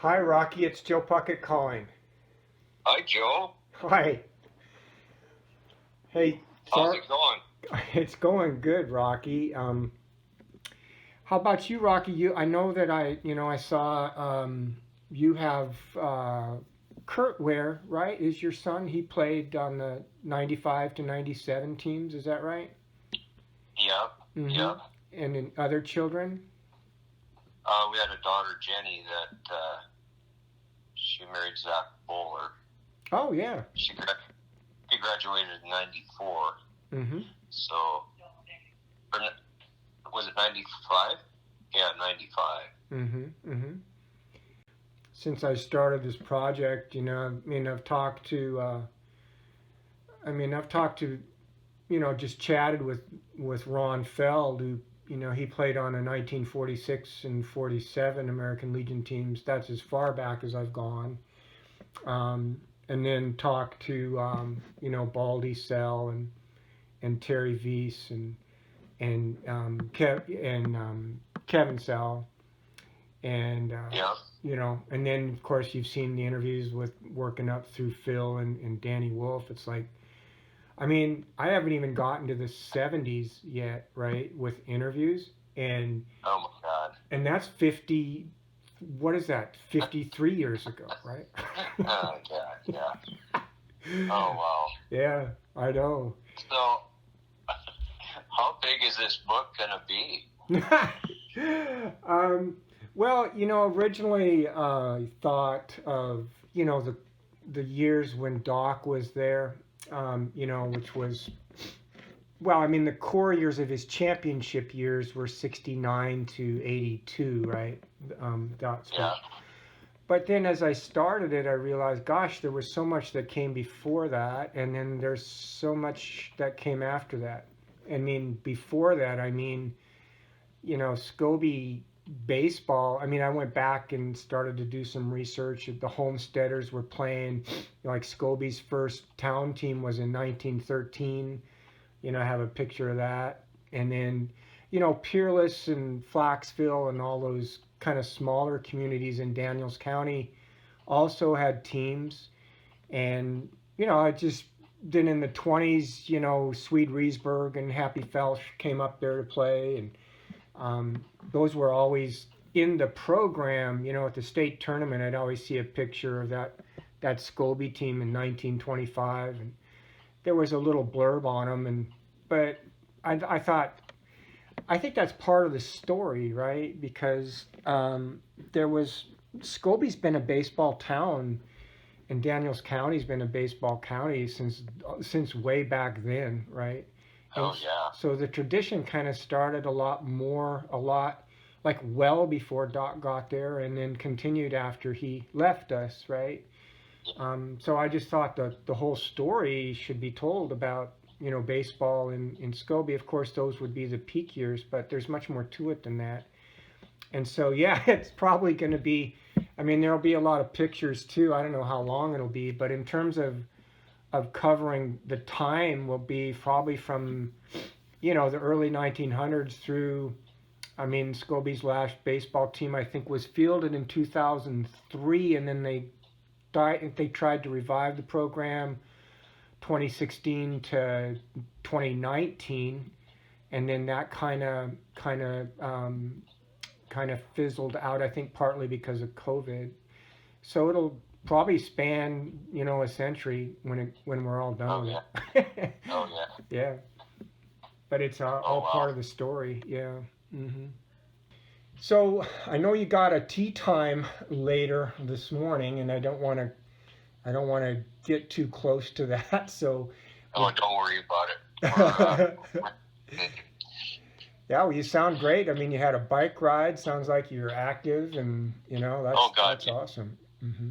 Hi, Rocky. It's Joe Puckett calling. Hi, Joe. Hi. Hey, How's sorry. it going? It's going good, Rocky. How about you, Rocky? I know that I saw you have Kurt Ware, right? Is your son? He played on the 95 to 97 teams. Is that right? Yep, Mm-hmm. yep. And in other children? We had a daughter, Jenny, that she married Zach Bowler. Oh, yeah. She graduated in '94. Mm-hmm. So, or was it '95? Yeah, '95. Mm-hmm. Mm-hmm. Since I started this project, I've talked to, just chatted with Ron Feld, who, he played on the 1946 and 47 American Legion teams. That's as far back as I've gone. And then talked to, Baldy Sell and Terry Weiss and Kevin Sell. And, Yeah. and then of course you've seen the interviews with working up through Phil and Danny Wolf. It's like, I haven't even gotten to the 70s yet, right, with interviews. And Oh my God. and that's 50, what is that, 53 years ago, right? Oh God, yeah. Oh wow. Yeah, I know. So, how big is this book gonna be? Well, originally thought of, the years when Doc was there, which was, well, the core years of his championship years were 69 to 82, right? Doc's. Yeah. But then as I started it, I realized, gosh, there was so much that came before that, and then there's so much that came after that. Before that, Scobey baseball. I went back and started to do some research. The Homesteaders were playing, like Scobey's first town team was in 1913. I have a picture of that. And then, Peerless and Flaxville and all those kind of smaller communities in Daniels County also had teams. And, I just, then in the 20s, Swede Riesberg and Happy Felsch came up there to play. And those were always in the program, at the state tournament. I'd always see a picture of that Scobey team in 1925, and there was a little blurb on them. But I thought, I think that's part of the story, right? Because Scobey's been a baseball town, and Daniels County's been a baseball county since way back then, right? Oh yeah. So the tradition kind of started a lot like well before Doc got there, and then continued after he left us, right? So I just thought that the whole story should be told about, baseball in Scobey. Of course, those would be the peak years, but there's much more to it than that. And so, yeah, it's probably going to be, there'll be a lot of pictures too. I don't know how long it'll be, but in terms of covering the time will be probably from, the early 1900s through, Scobey's last baseball team, I think, was fielded in 2003, and then they tried to revive the program 2016 to 2019, and then that kind of fizzled out, I think, partly because of COVID. So it'll probably span, a century when we're all done with it. Oh yeah. Yeah. But it's all part of the story. Yeah. Mm-hmm. So I know you got a tea time later this morning, and I don't want to get too close to that. So. Oh, don't worry about it. Yeah, well, you sound great. You had a bike ride. Sounds like you're active, and that's awesome. Mm-hmm.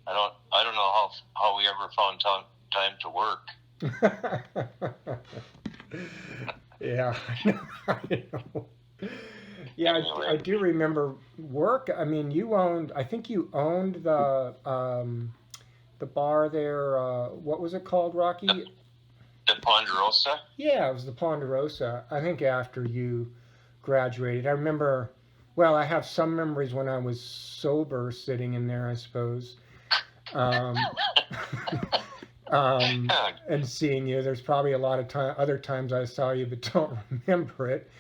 I don't know how we ever found time to work. Yeah, I know. Yeah, anyway. I do remember work. I think you owned the bar there. What was it called, Rocky? The Ponderosa? Yeah, it was the Ponderosa. I think after you graduated. I remember Well, I have some memories when I was sober sitting in there, I suppose. Um, and seeing you. There's probably a lot of other times I saw you, but don't remember it.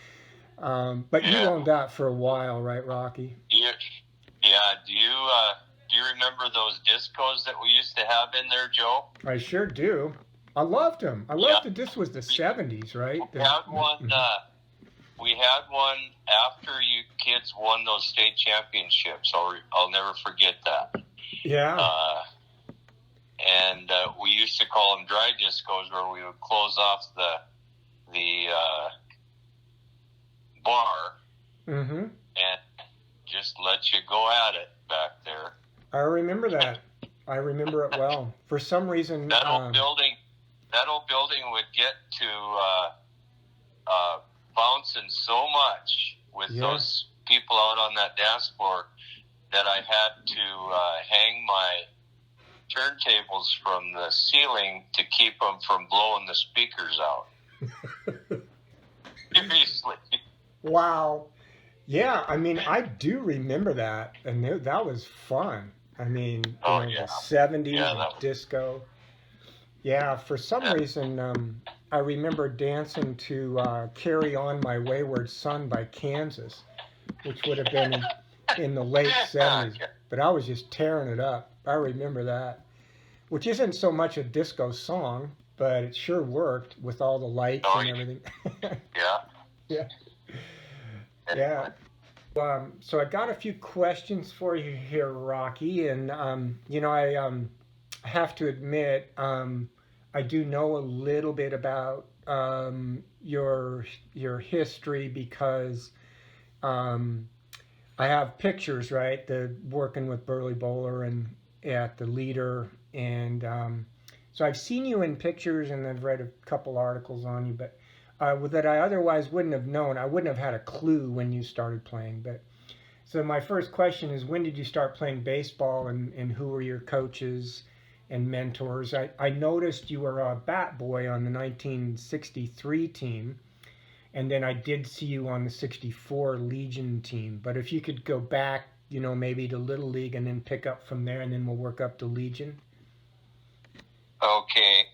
But you Yeah. owned that for a while, right, Rocky? Yeah. Do you remember those discos that we used to have in there, Joe? I sure do. I loved them. I Yeah. loved it. This was the 70s, right? We had one. We had one after you kids won those state championships. I'll never forget that. Yeah. And we used to call them dry discos, where we would close off the bar and just let you go at it back there. I remember that. I remember it well. For some reason, that old building would get to bouncing so much with those people out on that dance floor that I had to hang my turntables from the ceiling to keep them from blowing the speakers out. Seriously. Wow. Yeah, I mean, I do remember that, and that was fun. I mean, the 70s disco. Yeah, for some reason, I remember dancing to Carry On My Wayward Son by Kansas, which would have been in the late 70s, but I was just tearing it up. I remember that, which isn't so much a disco song, but it sure worked with all the lights and everything. Yeah. Yeah. So I got a few questions for you here, Rocky, and I have to admit, I do know a little bit about your history because I have pictures, right? The working with Burl Bowler and at the Leader, and so I've seen you in pictures, and I've read a couple articles on you, but that I otherwise wouldn't have known. I wouldn't have had a clue when you started playing. But so my first question is, when did you start playing baseball, and who were your coaches and mentors? I noticed you were a bat boy on the 1963 team, and then I did see you on the 64 Legion team. But if you could go back, maybe to Little League and then pick up from there, and then we'll work up to Legion. Okay.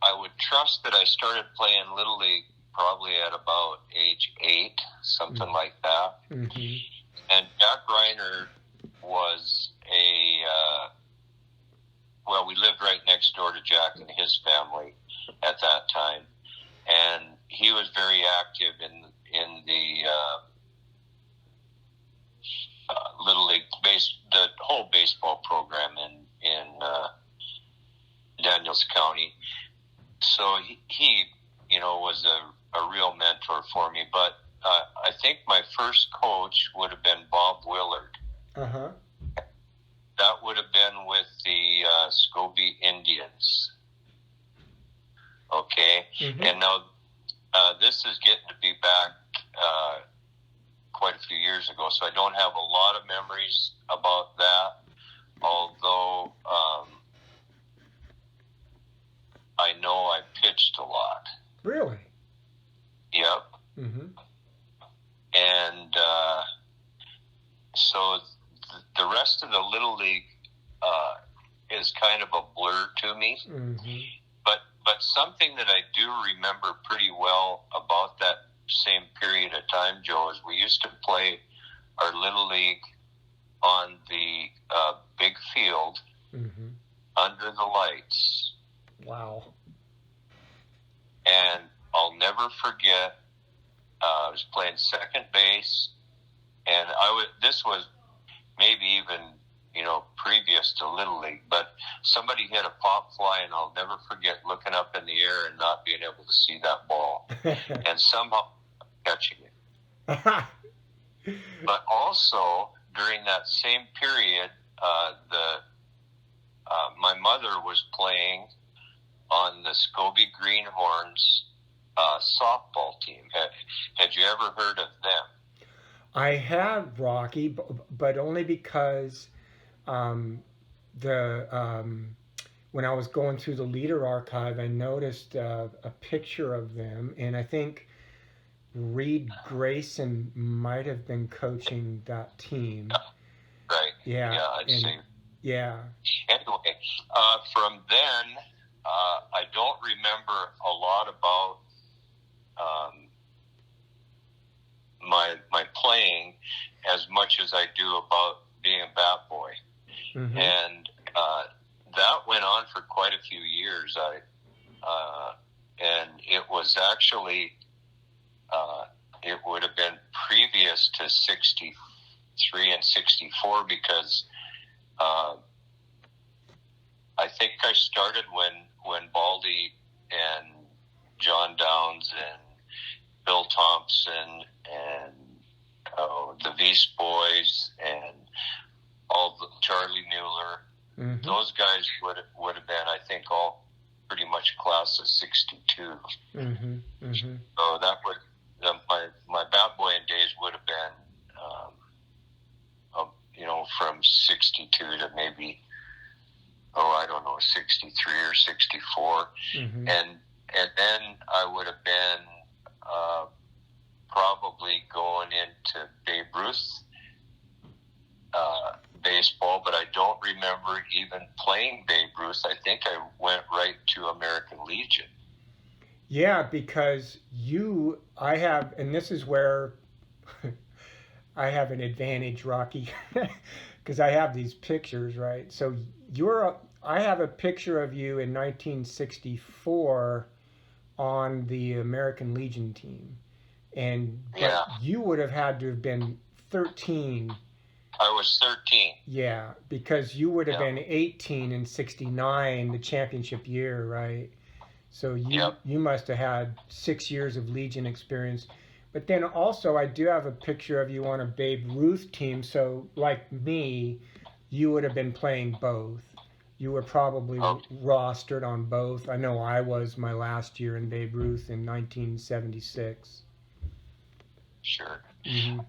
I would trust that I started playing Little League probably at about age 8, something like that. Mm-hmm. And Jack Reiner was we lived right next door to Jack and his family at that time, and he was very active in the Little League the whole baseball program in Daniels County. So he was a real mentor for me. But I think my first coach would have been Bob Willard. Uh-huh. That would have been with the Scobey Indians. Okay. Mm-hmm. And now this is getting to be back quite a few years ago, so I don't have a lot of memories about that, although I know I pitched a lot. Really? Yep. Mm-hmm. And so the rest of the Little League is kind of a blur to me. Mm-hmm. But something that I do remember pretty well about that same period of time, Joe, is we used to play our Little League on the big field under the lights. Wow. And I'll never forget, I was playing second base, and this was maybe even, previous to Little League, but somebody hit a pop fly, and I'll never forget looking up in the air and not being able to see that ball, and somehow catching it. But also, during that same period, my mother was playing on the Scobey Greenhorns softball team. Had you ever heard of them? I have, Rocky, but only because when I was going through the leader archive, I noticed a picture of them, and I think Reed Grayson might have been coaching that team. Right. Yeah. Yeah, I'd say. Yeah. Anyway, from then, I don't remember a lot about my playing as much as I do about being a bat boy. Mm-hmm. And that went on for quite a few years. And it was actually, it would have been previous to 63 and 64 because I think I started when Baldy and John Downs and Bill Thompson and the Beast Boys and all the Charlie Mueller, Mm-hmm. those guys would have been, I think, all pretty much class of 62. Mm-hmm. Mm-hmm. So that would my bat boy days would have been, from 62 to maybe, I don't know, 63 or 64. Mm-hmm. And then I would have been probably going into Babe Ruth baseball, but I don't remember even playing Babe Ruth. I think I went right to American Legion. Yeah, because and this is where I have an advantage, Rocky, because I have these pictures, right? So I have a picture of you in 1964 on the American Legion team, but you would have had to have been 13. I was 13. Yeah, because you would have been 18 in 69, the championship year, right? So you must have had 6 years of Legion experience. But then also I do have a picture of you on a Babe Ruth team. So like me, you would have been playing both. You were probably rostered on both. I know I was my last year in Babe Ruth in 1976. Sure. Mm-hmm.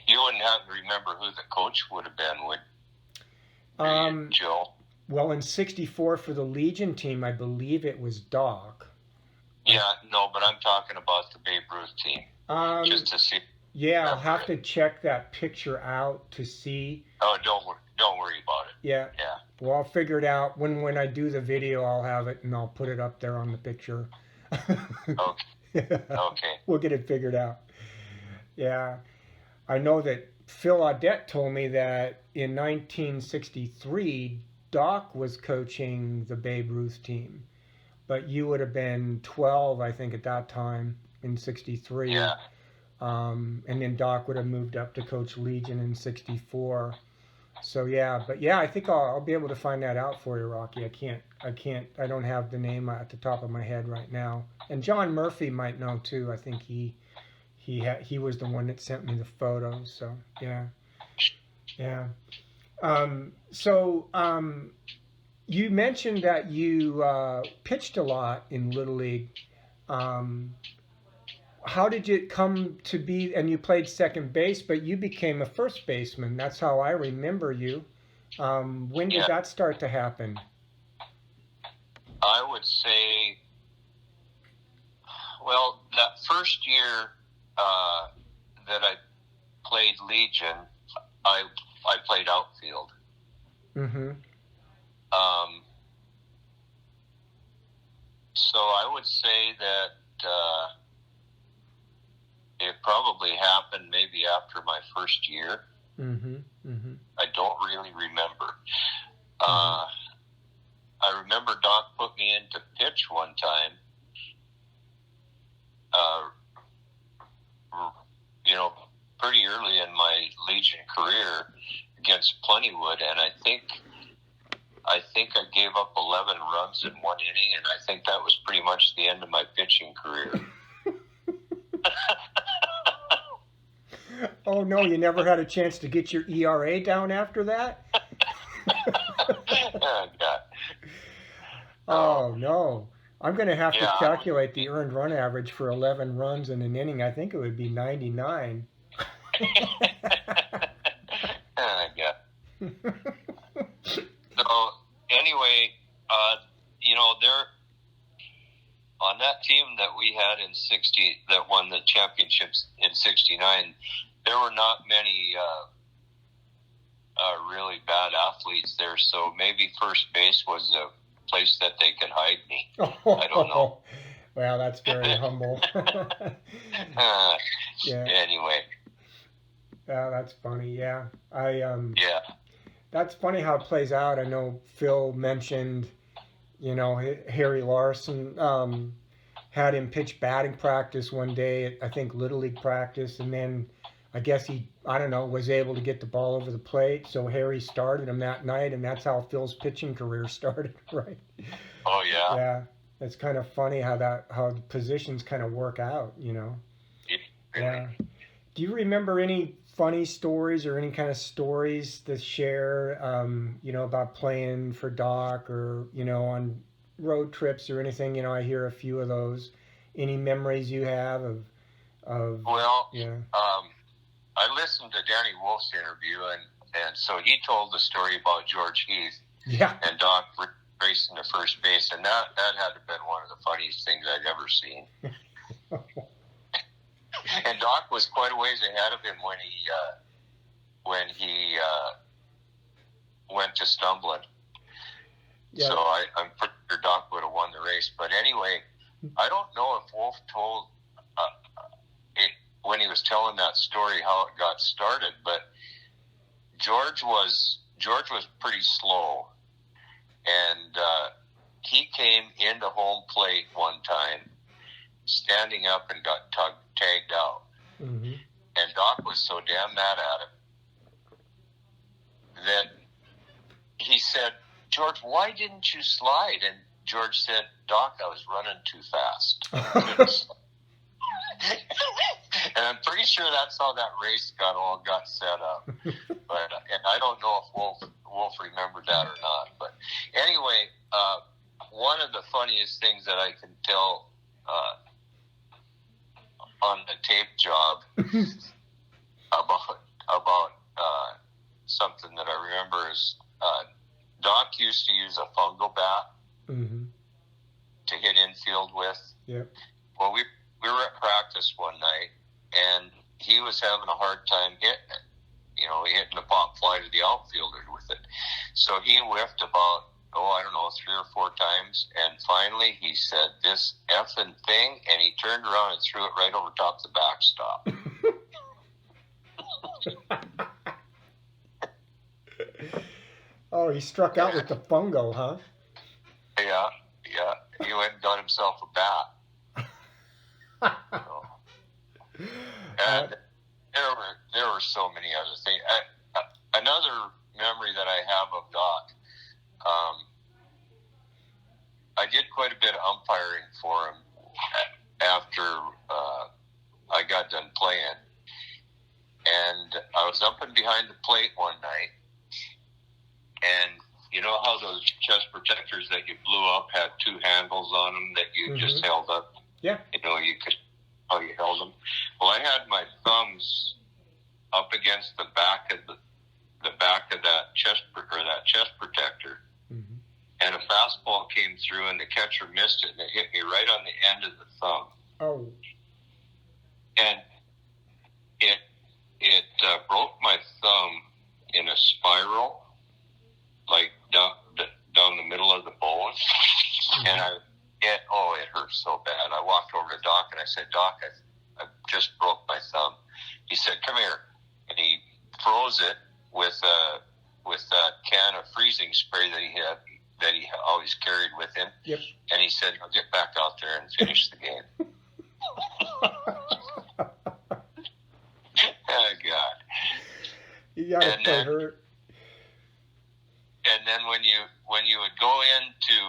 You wouldn't have to remember who the coach would have been, would Joe? Well, in 64 for the Legion team, I believe it was Doc. Yeah, no, but I'm talking about the Babe Ruth team. Just to see. Yeah, I'll have to check that picture out to see. Oh, don't worry about it. Yeah. Yeah. Well, I'll figure it out. When I do the video, I'll have it and I'll put it up there on the picture. Okay. Okay. We'll get it figured out. Yeah. I know that Phil Audette told me that in 1963, Doc was coaching the Babe Ruth team, but you would have been 12, I think, at that time in 63. Yeah. And then Doc would have moved up to coach Legion in 64. So yeah, but yeah, I think I'll be able to find that out for you, Rocky. I don't have the name at the top of my head right now. And John Murphy might know too. I think he was the one that sent me the photos. So yeah. You mentioned that you pitched a lot in Little League. How did it come to be? And you played second base, but you became a first baseman. That's how I remember you. When did that start to happen? I would say, well, that first year that I played Legion, I played outfield. Mm-hmm. So I would say that it probably happened maybe after my first year. Mm-hmm. Mm-hmm. I don't really remember. Mm-hmm. I remember Doc put me in to pitch one time. Pretty early in my Legion career against Plentywood, and I think I gave up 11 runs in one inning, and I think that was pretty much the end of my pitching career. Oh no, you never had a chance to get your ERA down after that? Oh, God. Oh no. I'm going to have to calculate the earned run average for 11 runs in an inning. I think it would be 99. Oh, God. So anyway, they're on that team that we had in '60 that won the championships in '69. There were not many really bad athletes there, so maybe first base was a place that they could hide me. I don't know. Well, that's very humble. Yeah. Anyway. That's funny. Yeah. Yeah. That's funny how it plays out. I know Phil mentioned, Harry Larson had him pitch batting practice one day at, I think, Little League practice, and then I guess he, I don't know, was able to get the ball over the plate. So Harry started him that night, and that's how Phil's pitching career started, right? Oh, yeah. Yeah. It's kind of funny how the positions kind of work out, Yeah. Do you remember any funny stories or any kind of stories to share, about playing for Doc or, on road trips or anything? I hear a few of those. Any memories you have of Well, yeah. I listened to Danny Wolf's interview, and so he told the story about George Heath and Doc racing to first base, and that had to have been one of the funniest things I'd ever seen. And Doc was quite a ways ahead of him when he went to stumbling. Yeah. So I'm pretty sure Doc would have won the race. But anyway, I don't know if Wolf told when he was telling that story how it got started, but George was pretty slow, and he came into home plate one time, standing up and got tagged out. Mm-hmm. And Doc was so damn mad at him that he said, "George, why didn't you slide?" And George said, "Doc, I was running too fast." And I'm pretty sure that's how that race got set up. But and I don't know if Wolf remembered that or not. But anyway, one of the funniest things that I can tell on the tape job about something that I remember is Doc used to use a fungo bat to hit infield with. Yep. Well, we were at practice one night, and he was having a hard time hitting it. Hitting a pop fly to the outfielder with it. So he whiffed about, 3 or 4 times, and finally he said, "This effing thing," and he turned around and threw it right over top the backstop. Oh, he struck out with the fungo, huh? Yeah. He went and got himself a bat. And there were so many other things. Another memory that I have of Doc, I did quite a bit of umpiring for him after I got done playing. And I was up and behind the plate one night, and you know how those chest protectors that you blew up had 2 handles on them that you just held up? Yeah. How you held them. Well, I had my thumbs up against the back of that chest protector, and a fastball came through, and the catcher missed it, and it hit me right on the end of the thumb. Oh. And it broke my thumb in a spiral, like down the middle of the bone, and it hurt so bad. I walked over to Doc and I said, "Doc, I just broke my thumb." He said, "Come here," and he froze it with that can of freezing spray that he always carried with him. Yep. And he said, "I'll get back out there and finish the game." Oh God! You gotta stay hurt. And then when you would go into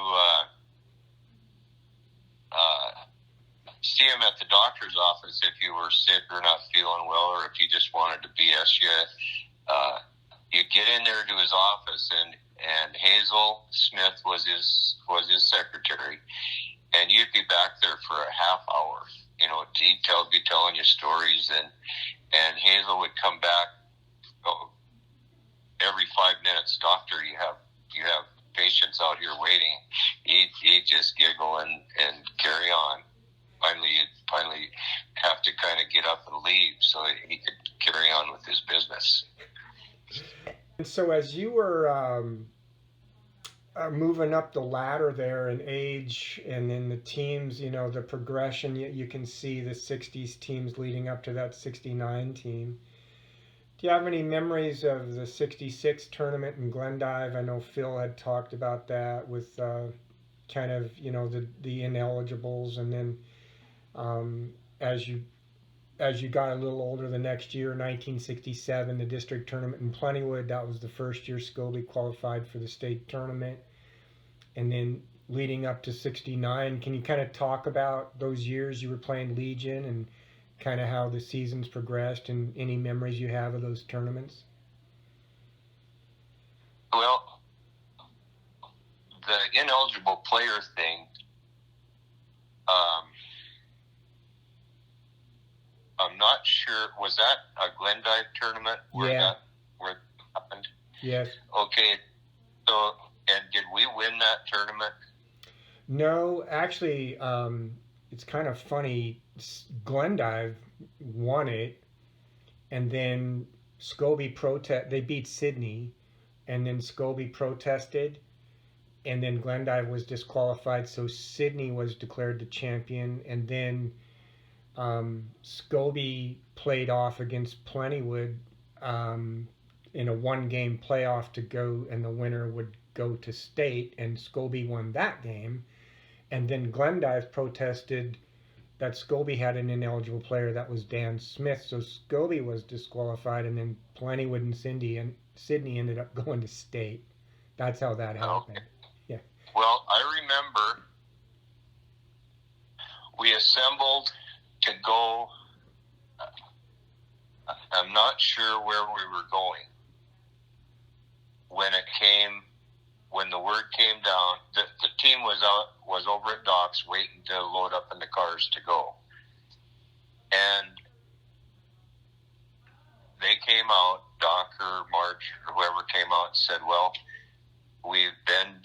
see him at the doctor's office if you were sick or not feeling well, or if you just wanted to BS you, you get in there to his office, and Hazel Smith was his secretary, and you'd be back there for a half hour. He'd be telling you stories, and Hazel would come back every 5 minutes. "Doctor, you have patients out here waiting, he'd just giggle and carry on. Finally have to kind of get up and leave so that he could carry on with his business. And so as you were moving up the ladder there in age and in the teams, the progression, you can see the 60s teams leading up to that 69 team. Do you have any memories of the 66 tournament in Glendive? I know Phil had talked about that with kind of, the ineligibles, and then as you got a little older the next year, 1967, the district tournament in Plentywood, that was the first year Scobey qualified for the state tournament. And then leading up to 69, can you kind of talk about those years you were playing Legion and kind of how the seasons progressed and any memories you have of those tournaments? Well, the ineligible player thing, I'm not sure. Was that a Glendive tournament where Yeah. where it happened? Yes. Okay. So, and did we win that tournament? No, actually, it's kind of funny. Glendive won it, and then they beat Sydney, and then Scobey protested, and then Glendive was disqualified, so Sydney was declared the champion, and then Scobey played off against Plentywood in a one-game playoff to go, and the winner would go to state, and Scobey won that game. And then Glendive protested that Scobey had an ineligible player, that was Dan Smith, so Scobey was disqualified, and then Plentywood and Sydney ended up going to state. That's how that happened. Okay. Yeah. Well, I remember we assembled to go. I'm not sure where we were going when the word came down. The team was over at docks waiting to load up in the cars to go, and they came out. Doc or Marge or whoever came out and said, "Well, we've been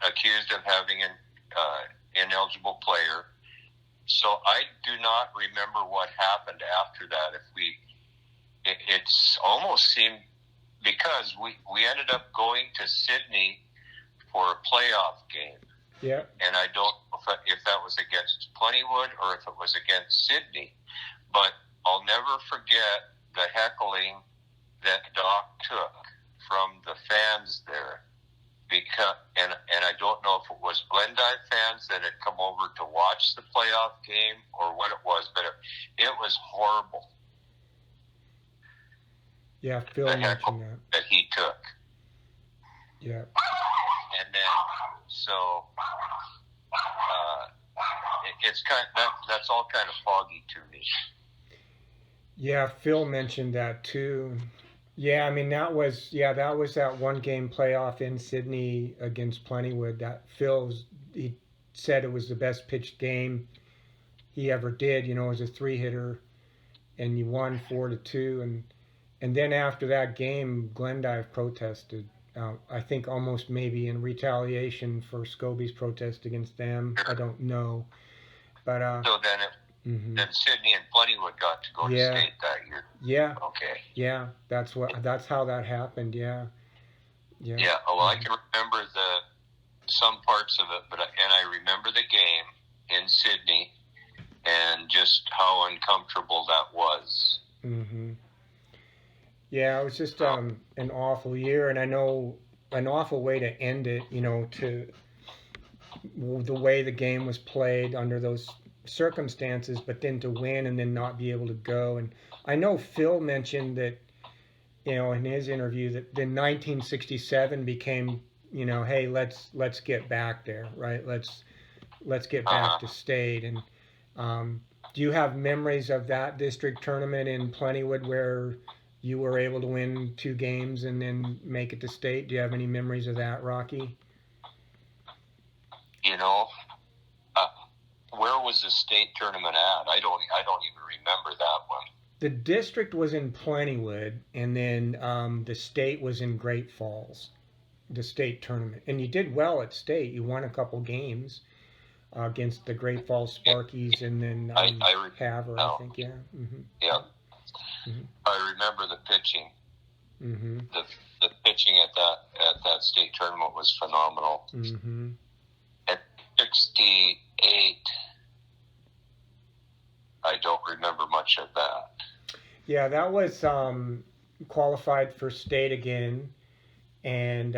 accused of having an ineligible player." So I do not remember what happened after that. It's almost seemed, because we ended up going to Sydney for a playoff game. Yeah. And I don't know if that was against Plentywood or if it was against Sydney. But I'll never forget the heckling that Doc took from the fans there. And I don't know if it was Glendive fans that had come over to watch the playoff game or what it was, but it was horrible. Yeah, Phil The mentioned heckle that he took. Yeah. And then, so it's that's all kind of foggy to me. Yeah, Phil mentioned that too. Yeah, I mean that was that one game playoff in Sydney against Plentywood that he said it was the best pitched game he ever did. It was a 3-hitter, and you won 4-2, and then after that game, Glendive protested. I think almost maybe in retaliation for Scobey's protest against them. I don't know, but so then Sydney and Plentywood got to go to state that year. Yeah. Okay. Yeah, that's how that happened. Yeah. Yeah. Well, I can remember some parts of it, and I remember the game in Sydney and just how uncomfortable that was. Mm-hmm. Yeah, it was just an awful year, and I know an awful way to end it. To the way the game was played under those circumstances, but then to win and then not be able to go. And I know Phil mentioned that, in his interview, that then 1967 became, hey, let's get back there, right? Let's get back to state. And do you have memories of that district tournament in Plentywood where you were able to win 2 games and then make it to state? Do you have any memories of that, Rocky? Where was the state tournament at? I don't even remember that one. The district was in Plentywood, and then the state was in Great Falls, the state tournament. And you did well at state. You won a couple games against the Great Falls Sparkies, and then Havre, I think. Yeah. Mm-hmm. Yeah. Mm-hmm. I remember the pitching. Mm-hmm. The pitching at that state tournament was phenomenal. Mm-hmm. At 68, I don't remember much of that. Yeah, that was qualified for state again, and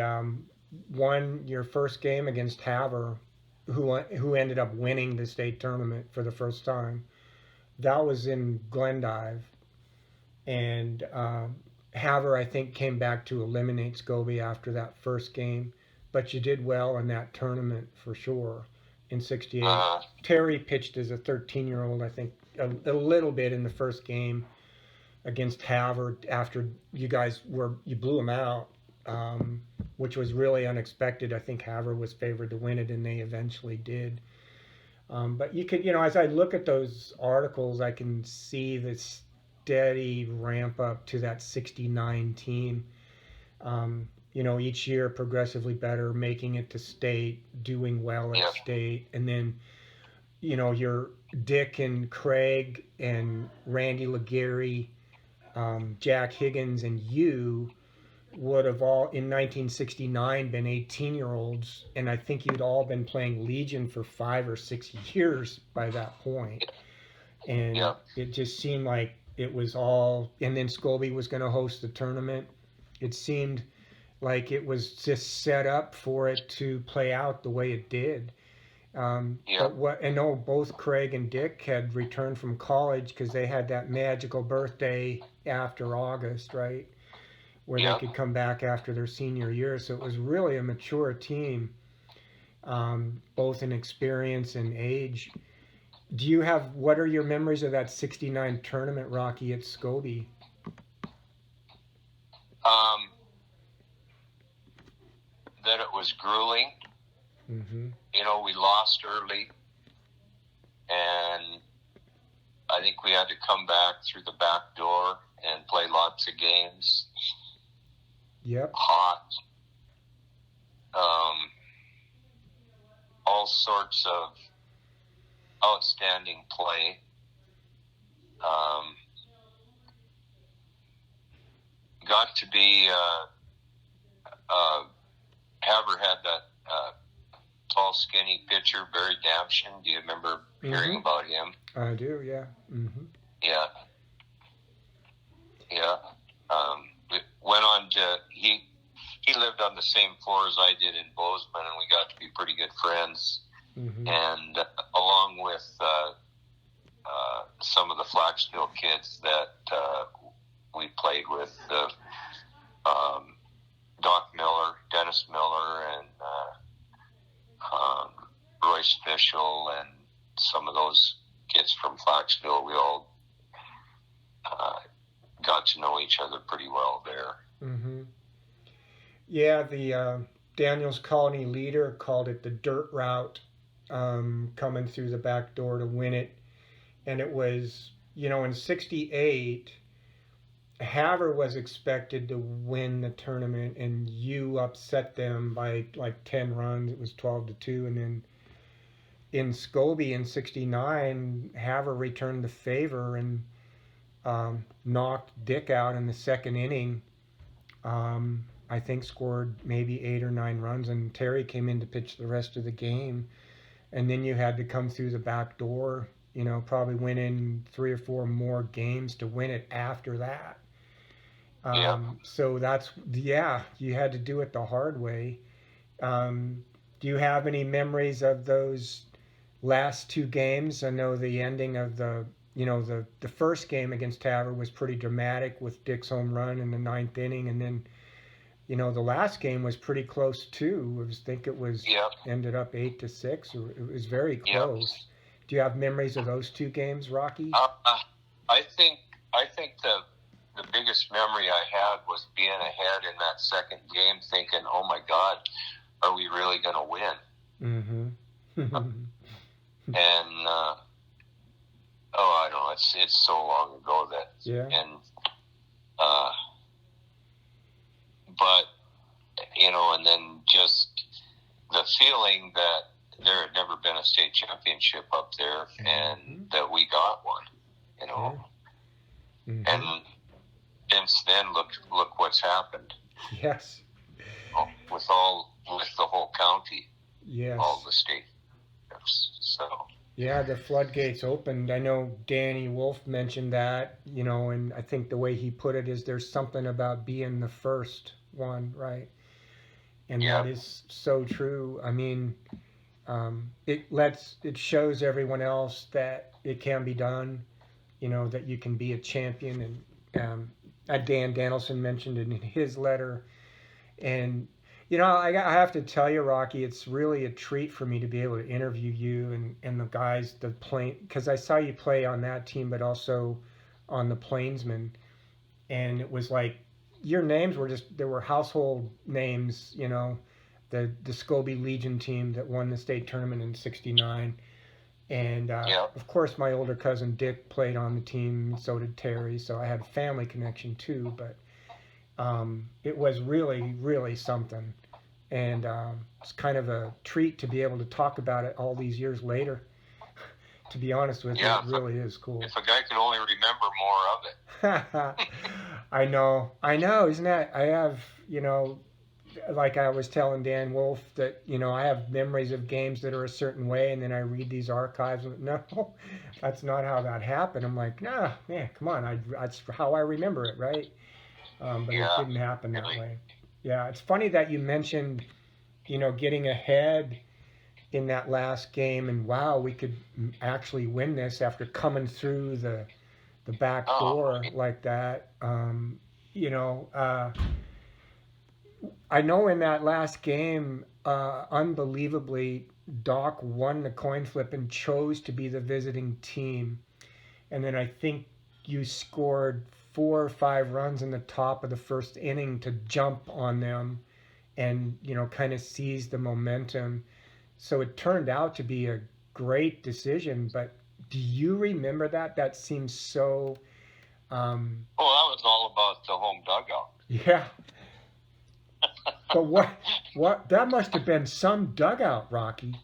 won your first game against Havre, who ended up winning the state tournament for the first time. That was in Glendive, and Havre, I think, came back to eliminate Scobey after that first game, but you did well in that tournament for sure in 68. Terry pitched as a 13-year-old, I think, a little bit in the first game against Havre after you blew them out, which was really unexpected. I think Havre was favored to win it, and they eventually did. But you could, as I look at those articles, I can see this steady ramp up to that 69 team. Each year progressively better, making it to state, doing well at state, and then your Dick and Craig and Randy Laguerre, Jack Higgins, and you would have all in 1969 been 18-year-olds, and I think you'd all been playing Legion for 5 or 6 years by that point. And it just seemed like it was all, and then Scobey was going to host the tournament. It seemed like it was just set up for it to play out the way it did. But what I know, both Craig and Dick had returned from college because they had that magical birthday after August, right? Where they could come back after their senior year. So it was really a mature team, both in experience and age. What are your memories of that 69 tournament, Rocky, at Scobey? That it was grueling. Mm-hmm. We lost early, and I think we had to come back through the back door and play lots of games. Yep. Hot. All sorts of outstanding play. Got to be Havre had that tall, skinny pitcher, Barry Damshin. Do you remember hearing about him? I do, yeah. Mm-hmm. Yeah. Went on to he lived on the same floor as I did in Bozeman, and we got to be pretty good friends. Mm-hmm. And along with some of the Flaxville kids that we played with, Doc Miller, Dennis Miller, and Royce Fischel, and some of those kids from Flaxville, we all got to know each other pretty well there. Mm-hmm. Yeah, the Daniels Colony leader called it the dirt route, coming through the back door to win it. And it was, in 68, Havre was expected to win the tournament, and you upset them by like 10 runs. It was 12-2. And then in Scobey in 69, Havre returned the favor and knocked Dick out in the second inning. I think scored maybe 8 or 9 runs, and Terry came in to pitch the rest of the game. And then you had to come through the back door, probably win in 3 or 4 more games to win it after that. So you had to do it the hard way. Do you have any memories of those last 2 games? I know the ending of the first game against Havre was pretty dramatic with Dick's home run in the 9th inning, and then the last game was pretty close too. I think it was ended up 8-6, or it was very close. Yep. Do you have memories of those 2 games, Rocky? I think the biggest memory I had was being ahead in that second game, thinking, "Oh my God, are we really going to win?" Mm-hmm. And I don't know. it's so long ago that, Yeah. and, but, and then just the feeling that there had never been a state championship up there, and that we got one, Mm-hmm. and since then, look what's happened. Yes. With the whole county. Yes. All the state. So. Yeah, the floodgates opened. I know Danny Wolf mentioned that, and I think the way he put it is there's something about being the first one, right? And that is so true. I mean, it shows everyone else that it can be done, that you can be a champion. And Dan Danielson mentioned it in his letter. And I have to tell you, Rocky, it's really a treat for me to be able to interview you and the guys, because I saw you play on that team, but also on the Plainsmen, and it was like your names were there were household names, the Scobey Legion team that won the state tournament in '69, and of course my older cousin Dick played on the team, so did Terry, so I had a family connection too, but it was really, really something. And it's kind of a treat to be able to talk about it all these years later. To be honest with you, it really is cool. If a guy could only remember more of it. I know, isn't that? I have, like I was telling Dan Wolf that, I have memories of games that are a certain way, and then I read these archives and no, that's not how that happened. I'm like, nah, man, come on, that's how I remember it, right? But it didn't happen that way. Yeah, it's funny that you mentioned, getting ahead in that last game, and wow, we could actually win this after coming through the back door like that. I know in that last game, unbelievably, Doc won the coin flip and chose to be the visiting team, and then I think you scored 4 or 5 runs in the top of the first inning to jump on them and, kind of seize the momentum. So it turned out to be a great decision, but do you remember that? That seems so... that was all about the home dugout. Yeah. But what, that must have been some dugout, Rocky.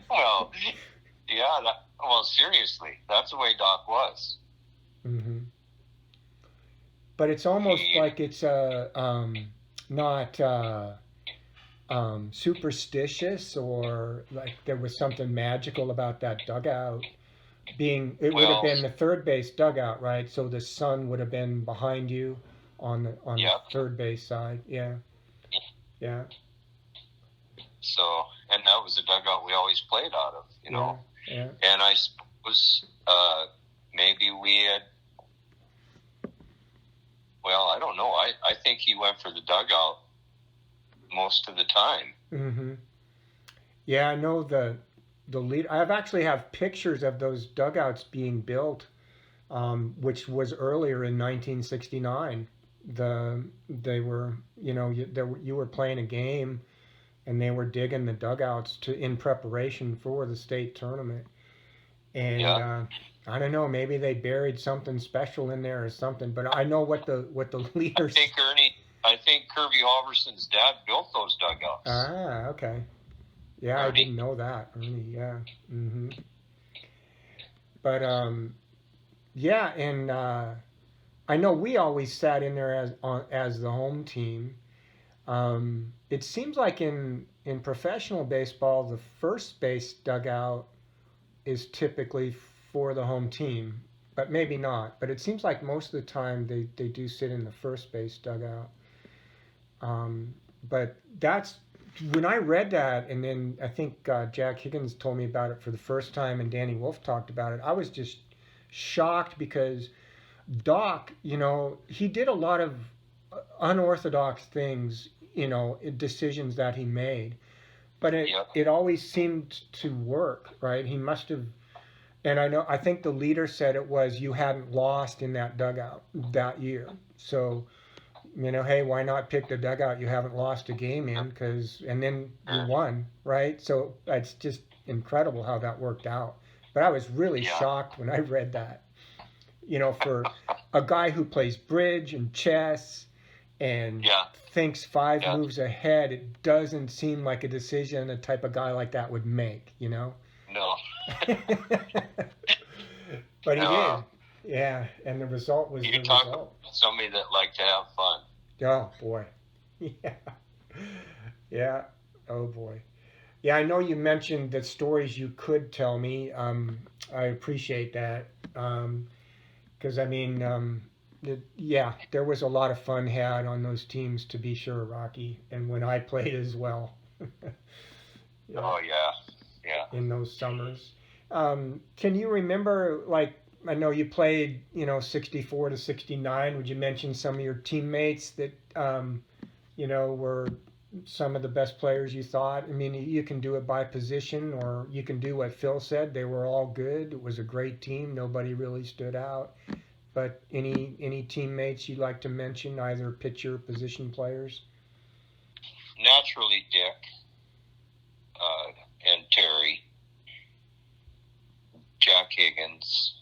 Well, yeah, well, seriously, that's the way Doc was. Mm-hmm. But it's almost like it's not superstitious, or like there was something magical about that dugout being. It would have been the third base dugout, right? So the sun would have been behind you on the third base side. Yeah. So, and that was the dugout we always played out of, Yeah. And I suppose maybe we had, well, I don't know. I think he went for the dugout most of the time. Mm-hmm. Yeah, I know the lead. I've actually have pictures of those dugouts being built, which was earlier in 1969. They were, you were playing a game, and they were digging the dugouts in preparation for the state tournament. And I don't know, maybe they buried something special in there or something. But I know what the leaders. I think Kirby Halverson's dad built those dugouts. Ah, okay. Yeah, Ernie. I didn't know that. Ernie, yeah. Mm-hmm. But yeah, and I know we always sat in there as the home team. It seems like in professional baseball, the first base dugout is typically for the home team, but maybe not. But it seems like most of the time they do sit in the first base dugout. But that's when I read that, and then I think Jack Higgins told me about it for the first time, and Danny Wolf talked about it. I was just shocked because Doc, he did a lot of unorthodox things, decisions that he made, but it always seemed to work, right? He must have, and I think the leader said it was you hadn't lost in that dugout that year, so hey, why not pick the dugout you haven't lost a game in? And then you won, right? So it's just incredible how that worked out. But I was really Yeah. shocked when I read that. You know, for a guy who plays bridge and chess and Yeah. thinks 5 Yeah. moves ahead, it doesn't seem like a decision a type of guy like that would make, you know? No. But he did. Yeah, and the result was You the talk result. about somebody that liked to have fun. Oh, boy. Yeah. Yeah. Oh, boy. Yeah, I know you mentioned the stories you could tell me. I appreciate that. Because, I mean, yeah, there was a lot of fun had on those teams, to be sure, Rocky, and when I played as well. Yeah, Oh yeah. Yeah. in those summers. Can you remember, like, I know you played, 64 to 69. Would you mention some of your teammates that, were some of the best players you thought? I mean, you can do it by position, or you can do what Phil said. They were all good. It was a great team. Nobody really stood out. But any teammates you'd like to mention, either pitcher, position players? Naturally, Dick and Terry, Jack Higgins.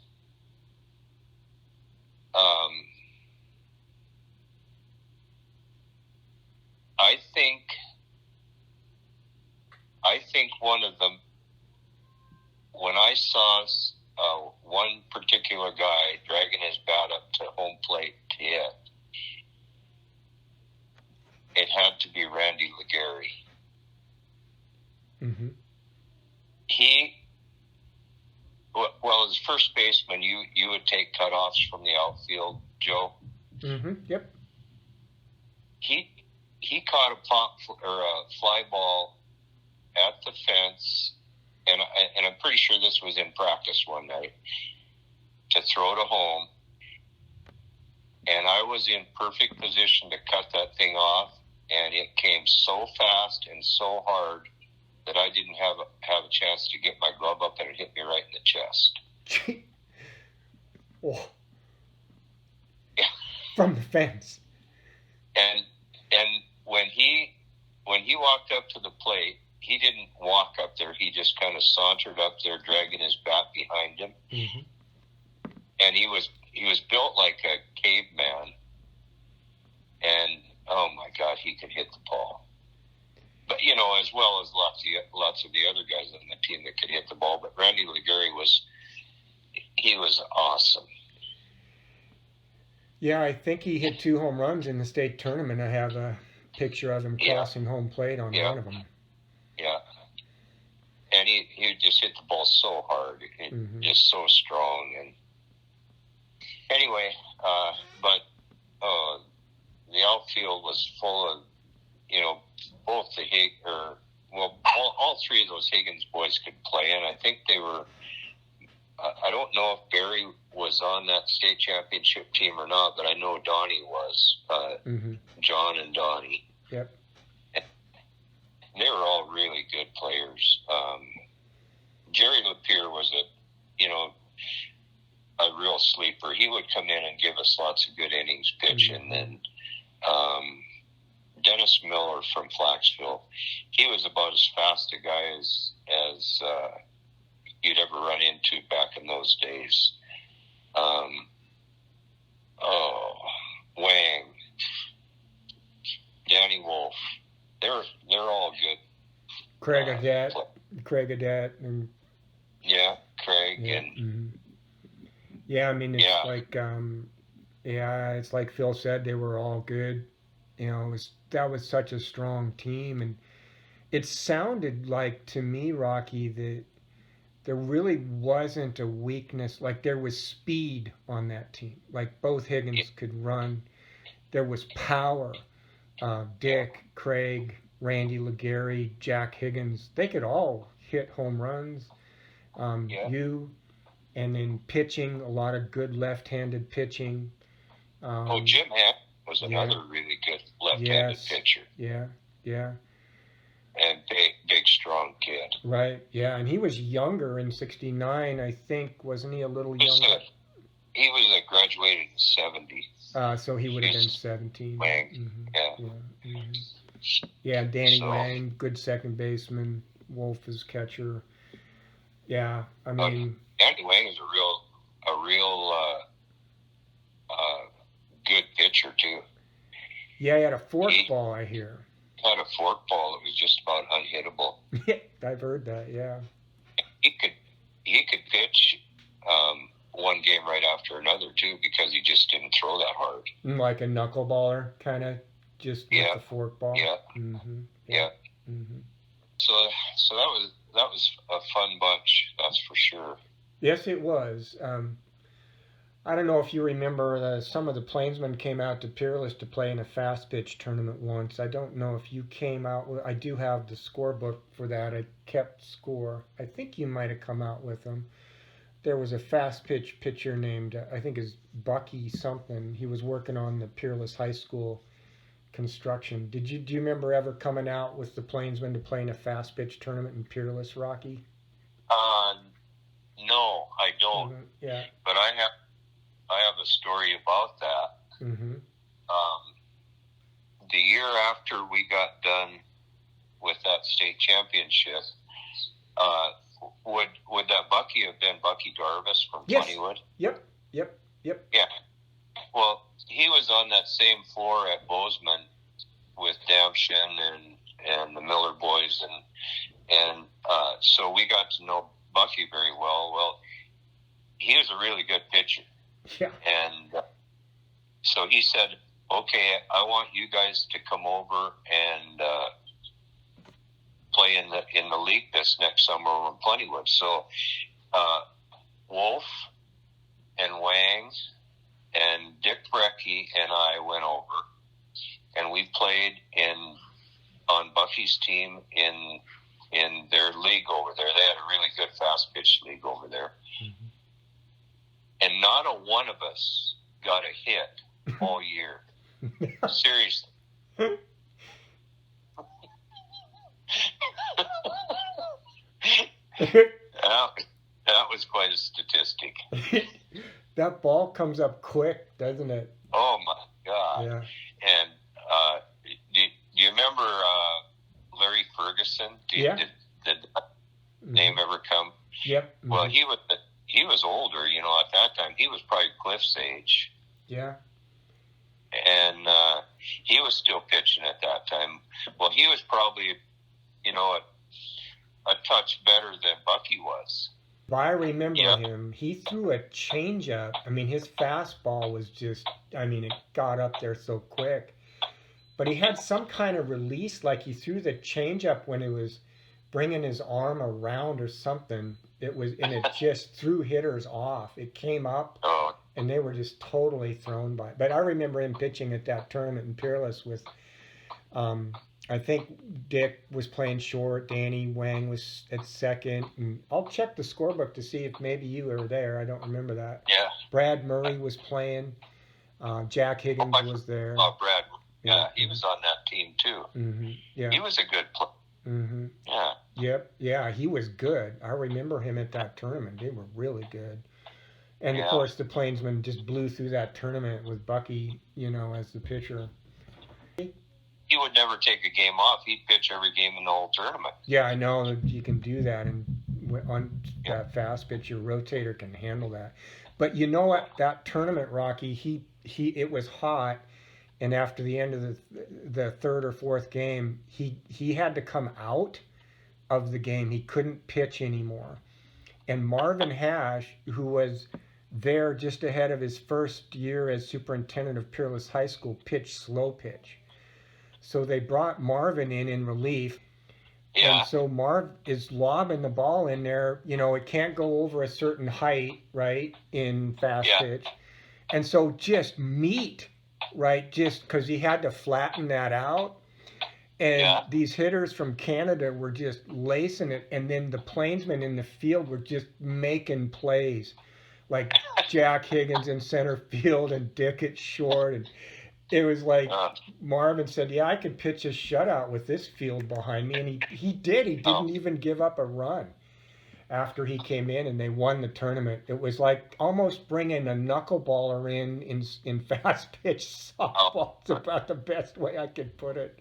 I think one of them, when I saw one particular guy dragging his bat up to home plate to hit, it had to be Randy Legary. Mm-hmm. Well, as first baseman, you would take cutoffs from the outfield, Joe. Mm-hmm. Yep. He caught a fly ball at the fence, and I'm pretty sure this was in practice one night, to throw to home, and I was in perfect position to cut that thing off, and it came so fast and so hard that I didn't have a chance to get my glove up, and it hit me right in the chest. Oh. Yeah. From the fence. And when he walked up to the plate, he didn't walk up there. He just kind of sauntered up there, dragging his bat behind him. Mm-hmm. And he was built like a caveman. And oh my God, he could hit the ball. But as well as lots of the other guys on the team that could hit the ball. But Randy Legary was awesome. Yeah, I think he hit 2 home runs in the state tournament. I have a picture of him crossing home plate on one of them. Yeah. And he just hit the ball so hard, just so strong. And anyway, but the outfield was full of, both all 3 of those Higgins boys could play, and I think they were. I don't know if Barry was on that state championship team or not, but I know Donnie was. John and Donnie. Yep. And they were all really good players. Jerry Lapierre was a real sleeper. He would come in and give us lots of good innings pitching. And Dennis Miller from Flaxville, he was about as fast a guy as you'd ever run into back in those days. Wang, Danny Wolf, they're all good. Craig Adet, and Craig yeah, and yeah. I mean, it's like it's like Phil said, they were all good. That was such a strong team, and it sounded like to me, Rocky, that there really wasn't a weakness. Like, there was speed on that team. Like, both Higgins could run. There was power. Dick, Craig, Randy Legary, Jack Higgins, they could all hit home runs. And then pitching, a lot of good left-handed pitching. Jim Hamm was another really good left-handed pitcher. Yeah. And big, strong kid. Right, yeah, and he was younger in '69, I think, wasn't he? A little younger. He was graduated in '70. So he would have been 17. Wang, Yeah, Danny Wang, good second baseman. Wolf is catcher. Yeah, I mean, Andy Wang is a real good pitcher too. Yeah, he had a forkball, I hear. Had a forkball that was just about unhittable. I've heard that. Yeah. He could pitch one game right after another too, because he just didn't throw that hard. Like a knuckleballer, kind of, just with the forkball. Yeah. Mm-hmm. Yeah. Mm-hmm. So that was a fun bunch, that's for sure. Yes, it was. I don't know if you remember, some of the Plainsmen came out to Peerless to play in a fast pitch tournament once. I don't know if you came out with, I do have the scorebook for that. I kept score. I think you might have come out with them. There was a fast pitch pitcher named, I think is Bucky something. He was working on the Peerless High School construction. Do you remember ever coming out with the Plainsmen to play in a fast pitch tournament in Peerless, Rocky? No, I don't. Mm-hmm. Yeah. But I have a story about that. Mm-hmm. The year after we got done with that state championship, would that Bucky have been Bucky Darvis from Ponderosa? Yep. Yeah. Well, he was on that same floor at Bozeman with Damshin and the Miller boys, and so we got to know Bucky very well. Well, he was a really good pitcher. Yeah. And so he said, okay, I want you guys to come over and play in the league this next summer in Plentywood. So Wolf and Wang and Dick Brecky and I went over, and we played on Bucky's team in their league over there. They had a really good fast pitch league over there. Mm-hmm. And not a one of us got a hit all year. Seriously. That was quite a statistic. That ball comes up quick, doesn't it? Oh my God. Yeah. And do you remember Larry Ferguson? Did name ever come? Yep. Mm-hmm. Well, he was older, at that time. He was probably Cliff's age. Yeah. And he was still pitching at that time. Well, he was probably, a touch better than Bucky was. I remember him. He threw a changeup. I mean, his fastball was just, it got up there so quick. But he had some kind of release, like he threw the changeup when it was bringing his arm around or something. And it just threw hitters off. It came up, and they were just totally thrown by it. But I remember him pitching at that tournament in Peerless with, I think Dick was playing short, Danny Wang was at second, and I'll check the scorebook to see if maybe you were there. I don't remember that. Yeah. Brad Murray was playing. Jack Higgins was there. Oh, Brad. Yeah, he was on that team too. Mm-hmm. Yeah. He was a good player. Mm-hmm. Yeah. Yep. Yeah, he was good. I remember him at that tournament. They were really good. And of course, the Plainsmen just blew through that tournament with Bucky, as the pitcher. He would never take a game off. He'd pitch every game in the whole tournament. Yeah, I know that you can do that, and on that fast pitch, your rotator can handle that. But you know what? That tournament, Rocky, it was hot, and after the end of the third or fourth game, he had to come out of the game. He couldn't pitch anymore. And Marvin Hash, who was there just ahead of his first year as superintendent of Peerless High School, pitched slow pitch. So they brought Marvin in relief. Yeah. And so Marv is lobbing the ball in there. It can't go over a certain height, right, in fast pitch. And so just meat, right, just because he had to flatten that out. And these hitters from Canada were just lacing it. And then the Plainsmen in the field were just making plays. Like Jack Higgins in center field and Dick at short. And it was like Marvin said, I could pitch a shutout with this field behind me. And he did. He didn't even give up a run after he came in, and they won the tournament. It was like almost bringing a knuckleballer in fast pitch softball. It's about the best way I could put it.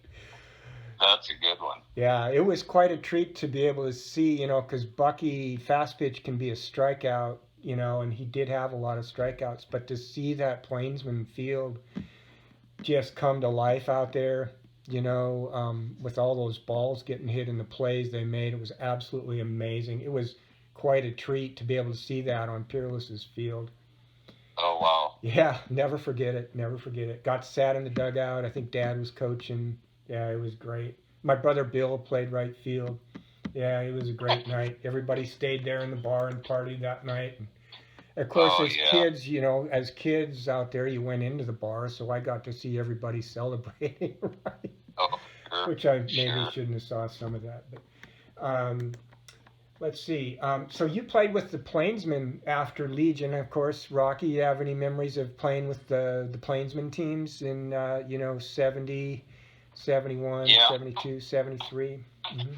That's a good one. Yeah, it was quite a treat to be able to see, because Bucky fast pitch can be a strikeout, and he did have a lot of strikeouts, but to see that Plainsman field just come to life out there, with all those balls getting hit in the plays they made, it was absolutely amazing. It was quite a treat to be able to see that on Peerless's field. Oh, wow. Yeah, never forget it. Never forget it. Got sat in the dugout. I think Dad was coaching. Yeah, it was great. My brother Bill played right field. Yeah, it was a great night. Everybody stayed there in the bar and partied that night. And of course, Oh, as yeah. kids, as kids out there, you went into the bar, so I got to see everybody celebrating, right? Oh, sure. Which I maybe Sure. shouldn't have saw some of that. But let's see. So you played with the Plainsmen after Legion, of course. Rocky, you have any memories of playing with the Plainsmen teams in 70, 71, Yeah. 72, 73? Mm-hmm.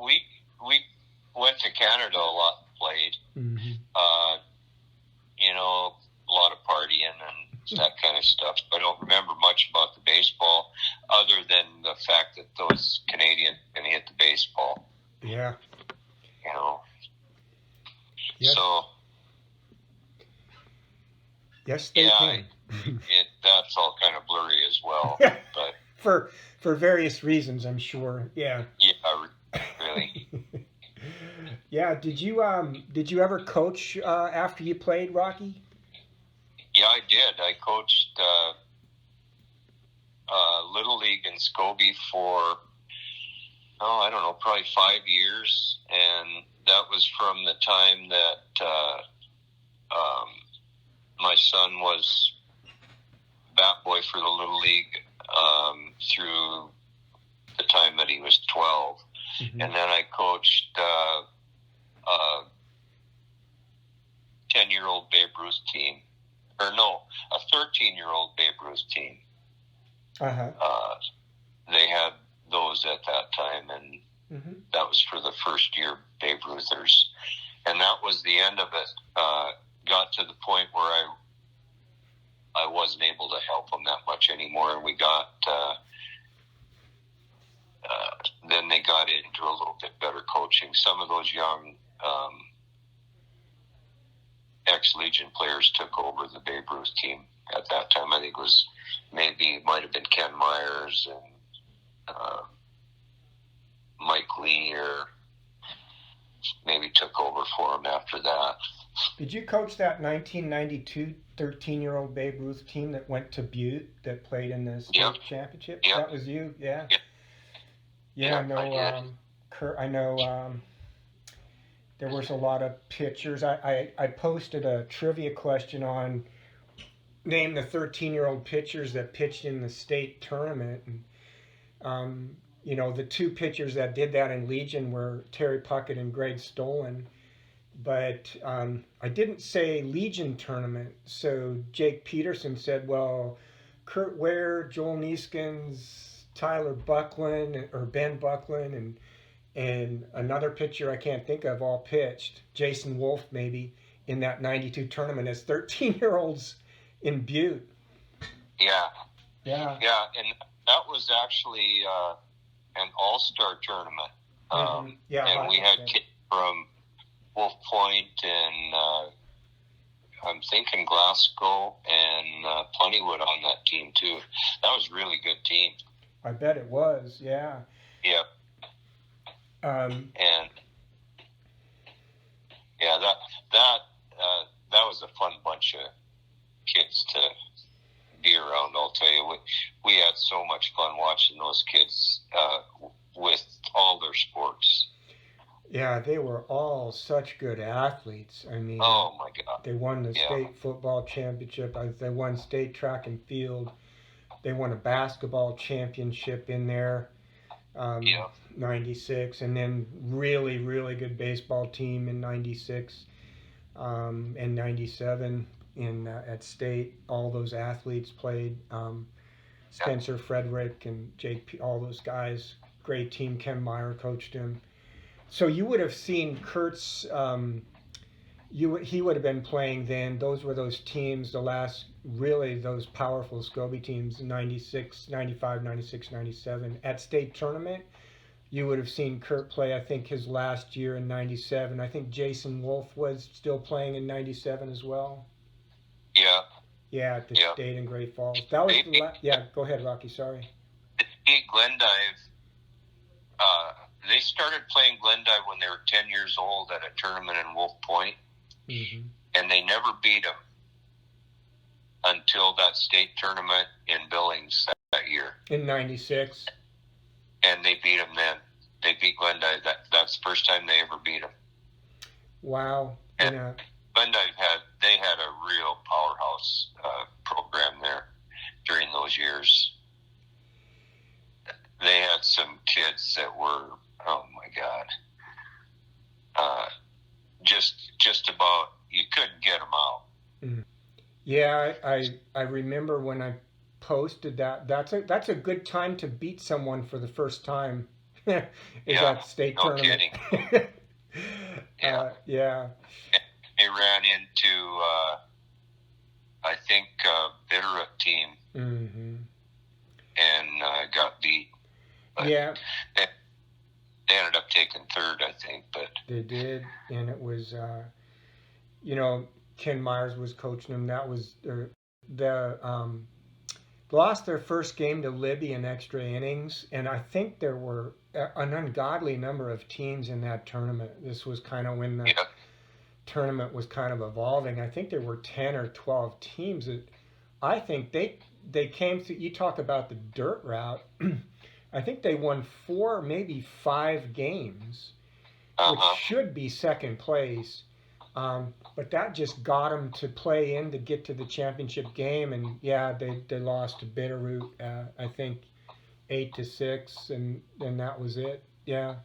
We went to Canada a lot and played. Mm-hmm. A lot of partying and that kind of stuff. I don't remember much about the baseball other than the fact that those Canadians can hit the baseball. Yeah. Yes. So. Yes, they can. That's all kind of blurry as well. But for various reasons, I'm sure. Yeah. Yeah, really. Yeah. Did you ever coach after you played, Rocky? Yeah, I did. I coached Little League in Scobey for I don't know, probably 5 years, and that was from the time that my son was bat boy for the Little League through the time that he was 12. Mm-hmm. And then I coached a 10-year-old Babe Ruth team. A 13-year-old Babe Ruth team. Uh-huh. They had those at that time, and mm-hmm. that was for the first year Babe Ruthers. And that was the end of it. Got to the point where I wasn't able to help them that much anymore, and we got then they got into a little bit better coaching. Some of those young ex-Legion players took over the Babe Ruth team at that time. I think it might have been Ken Myers and Mike Lee, or maybe took over for him after that. Did you coach that 1992 13-year-old Babe Ruth team that went to Butte, that played in the state championship? Yep. That was you, yeah. Yep. Yeah, I know. There was a lot of pictures. I posted a trivia question on name the 13-year-old pitchers that pitched in the state tournament. And, the two pitchers that did that in Legion were Terry Puckett and Greg Stolen. But I didn't say Legion tournament. So Jake Peterson said, well, Kurt Ware, Joel Neeskens, Tyler Buckland, or Ben Buckland, and another pitcher I can't think of all pitched, Jason Wolf maybe, in that 92 tournament as 13-year-olds in Butte. Yeah. Yeah. Yeah, and that was actually an all-star tournament. Mm-hmm. Yeah, and we had kids from Wolf Point and I'm thinking Glasgow and Plentywood on that team too. That was a really good team. I bet it was, yeah. Yep. And yeah, that was a fun bunch of kids to be around. I'll tell you, we had so much fun watching those kids with all their sports. Yeah, they were all such good athletes. I mean, oh my God, they won the state football championship. They won state track and field. They won a basketball championship in there, 96, and then really, really good baseball team in 96 and 97 at state. All those athletes played. Spencer Frederick and Jake, all those guys. Great team. Ken Meyer coached him. So you would have seen Kurt's he would have been playing then. Those were those teams, the last, really those powerful Scobey teams, 96, 95, 96, 97. At state tournament, you would have seen Kurt play, I think, his last year in 97. I think Jason Wolf was still playing in 97 as well. Yeah. Yeah, at the Yeah. state in Great Falls. That was the last. Yeah, go ahead, Rocky, sorry. Glendive, they started playing Glendive when they were 10 years old at a tournament in Wolf Point, Mm-hmm. and they never beat them until that state tournament in Billings that year. In 96. And they beat them then. They beat Glendive. That's the first time they ever beat them. Wow. And Yeah. Glendive had a real powerhouse program there during those years. They had some kids that were, oh my God, just about, you couldn't get them out. Mm. Yeah, I remember when I posted that. That's a good time to beat someone for the first time. Is that state no tournament? Kidding. Yeah. Yeah. They ran into, I think, Bitterroot team, Mm-hmm. and got beat. But Yeah, they ended up taking third, I think. But they did, and it was, Ken Myers was coaching them. That was lost their first game to Libby in extra innings, and I think there were an ungodly number of teams in that tournament. This was kind of when the tournament was kind of evolving. I think there were 10 or 12 teams that I think they came through. You talk about the dirt route. I think they won 4, maybe 5 games, which should be second place. But that just got them to play in to get to the championship game, and yeah, they lost to Bitterroot, I think 8-6, and that was it. Yeah,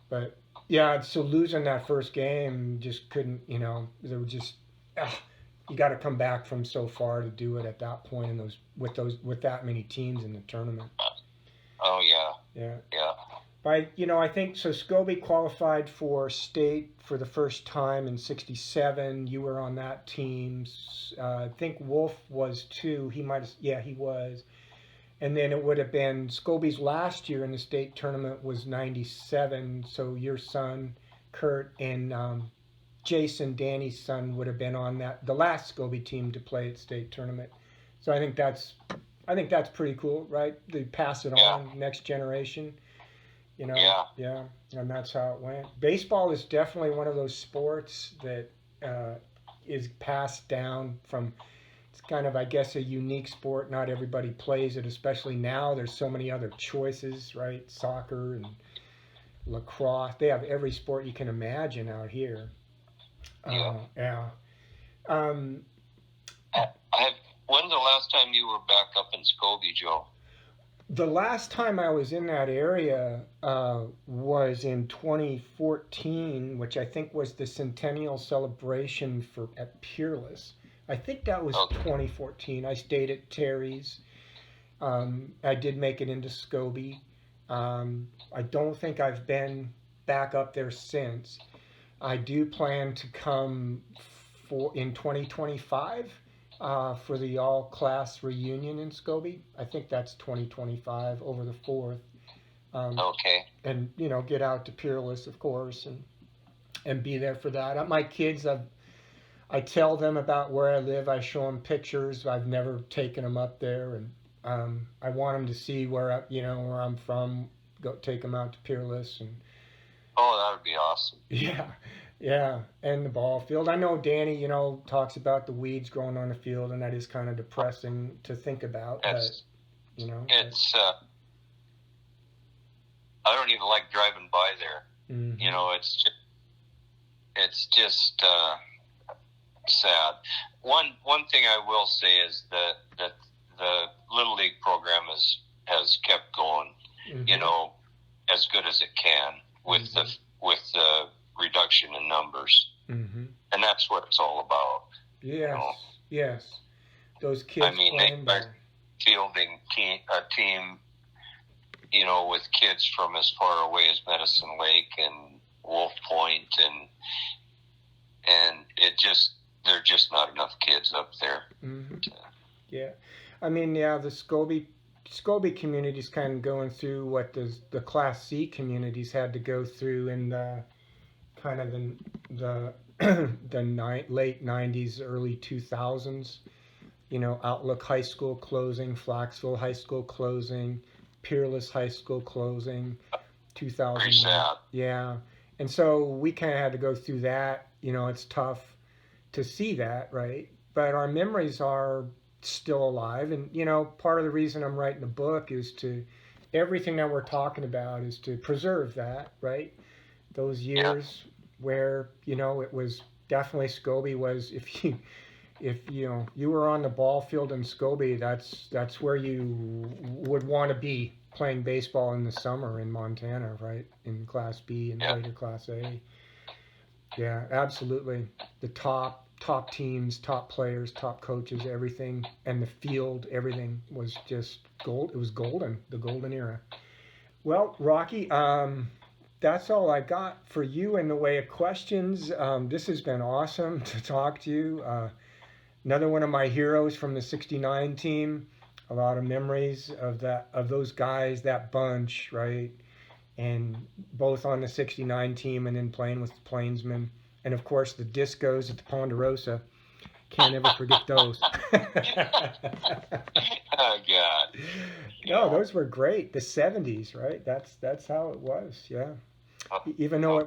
but yeah, so losing that first game, just couldn't. They were just. You got to come back from so far to do it at that point, and with that many teams in the tournament. Oh yeah. Yeah. Yeah. I think so. Scobey qualified for state for the first time in '67. You were on that team. I think Wolf was too. He might have. Yeah, he was. And then it would have been Scobey's last year in the state tournament was '97. So your son, Kurt, and Jason, Danny's son, would have been on the last Scobey team to play at state tournament. So I think that's pretty cool, right? They pass it on, next generation. Yeah, and that's how it went. Baseball is definitely one of those sports that is passed down from. It's kind of, I guess, a unique sport. Not everybody plays it, especially now. There's so many other choices, right? Soccer and lacrosse. They have every sport you can imagine out here. Yeah. When's the last time you were back up in Scobey, Joe? The last time I was in that area was in 2014, which I think was the centennial celebration at Peerless. I think that was 2014. I stayed at Terry's. I did make it into Scobey. I don't think I've been back up there since. I do plan to come in 2025 for the all-class reunion in Scobey. I think that's 2025 over the 4th. Okay. And get out to Peerless, of course, and be there for that. My kids, I tell them about where I live. I show them pictures. I've never taken them up there, and I want them to see where I'm from. Go take them out to Peerless, and that would be awesome. Yeah, and the ball field. I know Danny, talks about the weeds growing on the field, and that is kind of depressing to think about. It's. I don't even like driving by there. Mm-hmm. It's just sad. One thing I will say is that the Little League program has kept going, mm-hmm. As good as it can with the reduction in numbers, mm-hmm. and that's what it's all about. Yes. Those kids. They are fielding a team, with kids from as far away as Medicine Lake and Wolf Point, and there are just not enough kids up there. Mm-hmm. Yeah, I mean, yeah, the Scobey community's kind of going through what the Class C communities had to go through in the kind of the late '90s, early 2000s. You know, Outlook High School closing, Flaxville High School closing, Peerless High School closing, 2000. Pretty sad. Yeah, and so we kind of had to go through that. You know, it's tough to see that, right? But our memories are still alive, and you know, part of the reason I'm writing the book is to everything that we're talking about is to preserve that, right? Those years where, you know, it was definitely Scobey was, if you know you were on the ball field in Scobey, that's where you would want to be playing baseball in the summer in Montana, right? In Class B and later Class A. Yeah, absolutely. The top teams, top players, top coaches, everything, and the field, everything was just gold. It was golden, the golden era. Well, Rocky, that's all I got for you in the way of questions. This has been awesome to talk to you. Another one of my heroes from the '69 team. A lot of memories of those guys, that bunch, right? And both on the '69 team and then playing with the Plainsmen. And of course the discos at the Ponderosa. Can't ever forget those. Oh God. No, those were great. The '70s, right? That's how it was. Yeah. Even though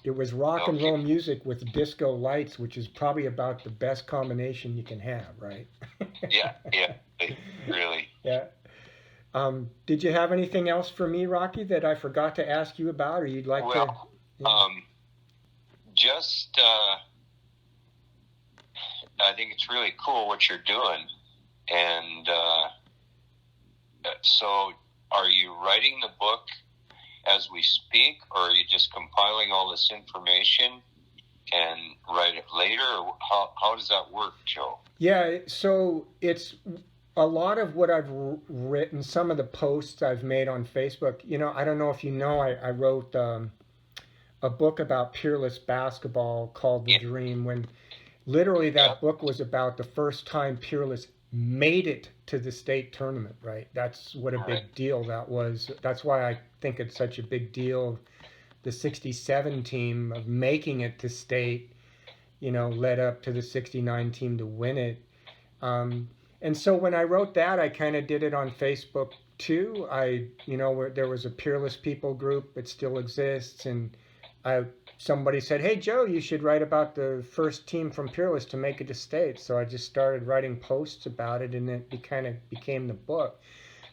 it was rock and roll music with disco lights, which is probably about the best combination you can have, right? Yeah, really. Yeah. Did you have anything else for me, Rocky, that I forgot to ask you about, or you'd like to? Yeah. Just I think it's really cool what you're doing, and so are you writing the book as we speak, or are you just compiling all this information and write it later, or how does that work, Joe? Yeah, so it's a lot of what I've written, some of the posts I've made on Facebook. You know, I don't know if you know, I wrote a book about Peerless basketball called The Dream, when literally that book was about the first time Peerless made it to the state tournament, right? That's what a big deal that was. That's why I think it's such a big deal. The '67 team of making it to state, you know, led up to the '69 team to win it. And so when I wrote that, I kind of did it on Facebook too. You know, where there was a Peerless People group, it still exists, and somebody said, "Hey Joe, you should write about the first team from Peerless to make it to state." So I just started writing posts about it, and it kind of became the book.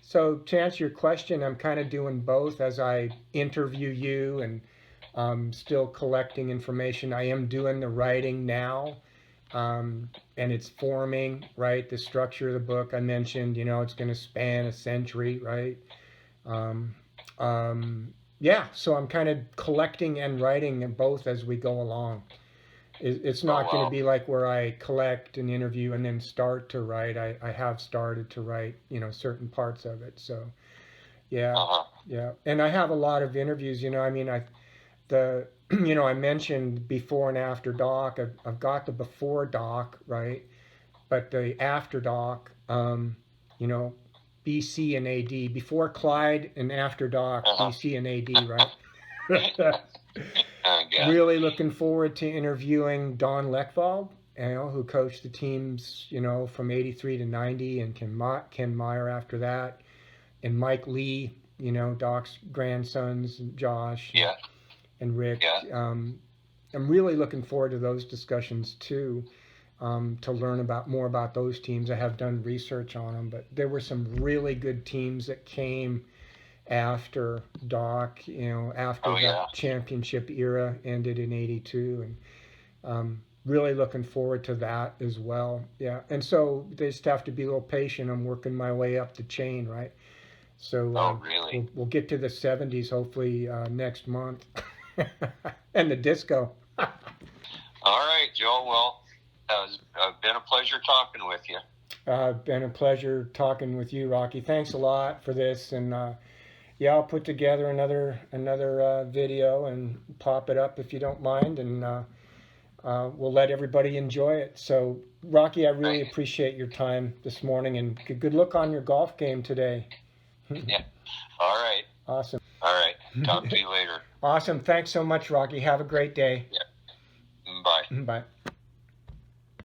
So to answer your question, I'm kind of doing both as I interview you and still collecting information. I am doing the writing now, and it's forming, right? The structure of the book I mentioned, you know, it's going to span a century, right? Yeah, so I'm kind of collecting and writing both as we go along. It's not going to be like where I collect and interview and then start to write. I have started to write, you know, certain parts of it. So, yeah, yeah. And I have a lot of interviews, you know, I mean, you know, I mentioned before and after doc. I've got the before doc, right? But the after doc, you know, BC and AD, before Clyde and after doc, BC and AD, right? Really looking forward to interviewing Don Lechwald, you know, who coached the teams, you know, from '83 to '90, and Ken Meyer after that, and Mike Lee, you know, Doc's grandsons, Josh and Rick. I'm really looking forward to those discussions too, to learn more about those teams. I have done research on them, but there were some really good teams that came after Doc, you know, after that championship era ended in '82, and really looking forward to that as well. Yeah, and so they just have to be a little patient. I'm working my way up the chain, right? So we'll get to the '70s hopefully next month, and the disco. All right, Joe. Well, it's been a pleasure talking with you. Been a pleasure talking with you, Rocky. Thanks a lot for this, and yeah, I'll put together another video and pop it up if you don't mind, and we'll let everybody enjoy it. So, Rocky, I really Right. appreciate your time this morning, and good luck on your golf game today. Yeah. All right. Awesome. All right. Talk to you later. Awesome. Thanks so much, Rocky. Have a great day. Yeah. Bye. Bye.